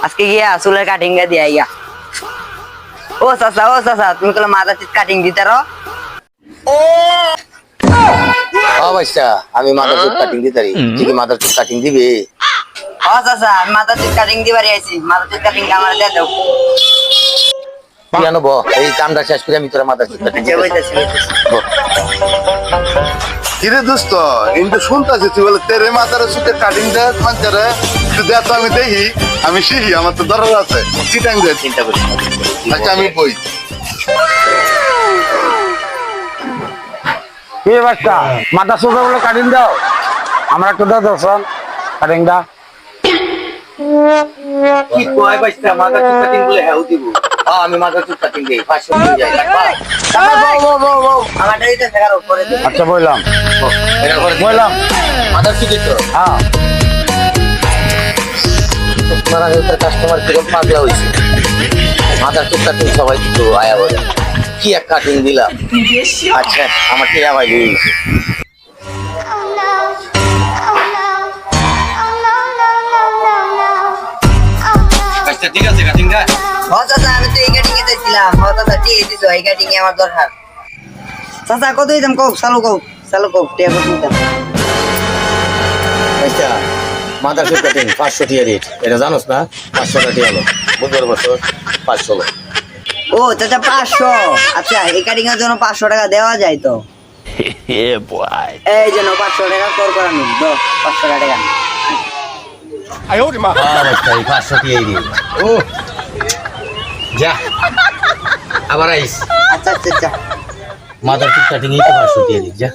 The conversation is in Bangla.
আজকে গিয়া চুলের কাটিং দিয়া ইয়া। ও চাচা তুমি কলে মাথা চিত কাটিং দিতারো? বাচ্চা আমি মাদার চুল কাটিং দিতে পারি, তুই কি মাদার চুল কাটিং দিবি? ও চাচা আমি মাথা চিত কাটিং দিবারই আইছি, মাথা চিত কাটিং আমার দিয়ে দাও। কেন এই কামটা শেষ করে আমি তোরা মাদার চুল কাটিং কিরে দোস্ত কিন্তু শুনতেছি তুই বলে তেরে মাথার সুতে কাটিং দে মাঞ্চারে তুই দেখ তো আমি দেখি আমি শিখি আমার তো দরকার আছে কি টাইম দে চিন্তা করিস না। আচ্ছা আমি বই কি বাচ্চা মাথা সোজা বলে কাটিং দাও, আমরা একটু দাও দর্শন কাটিং দা। কি কয় বাচ্চা মাদার চুল কাটিং বলে হ্যাঁ দিব? আমি মাদার চুল কাটিং দেই 500 দিয়ে যাই আমারটা দিতে থাকার উপরে দে। আচ্ছা বললাম এটা করে বললাম মাদার চুল দিত হ্যাঁ আপনারা একটা কাস্টমার কিরকম পাগলা হইছে, মাদার চুল কাটিং সবাই দিত আয়া বলে কি এক কাটিং দিলাম। আচ্ছা আমার টিয়া ভাই দিয়েছে আচ্ছা ঠিক আছে কাটিং দা। ও চাচা আমি তো এই কাটিং এ চাইছিলাম। ও চাচা ঠিক দিছো, এই কাটিং এ আমার দরকার। চাচা কত দিতাম কও, চালু কও টিয়া কত দিতাম? আচ্ছা মাদার চুল কাটিং 500 টিয়া রেট, এটা জানোস না? 500 টিয়া হলো বুধবার বছর 500 হলো। ও চাচা 500। আচ্ছা এই কাটিং এর জন্য 500 টাকা দেওয়া যায় তো? এই জন্য 500 টাকা কর করানো দাও, 500 টাকা। আচ্ছা এই 500 টিয়াই দিই। ও যা আবার আইস আচ্ছা মাদার চুল কাটিং এই তো 500 টিয়া দিই যা।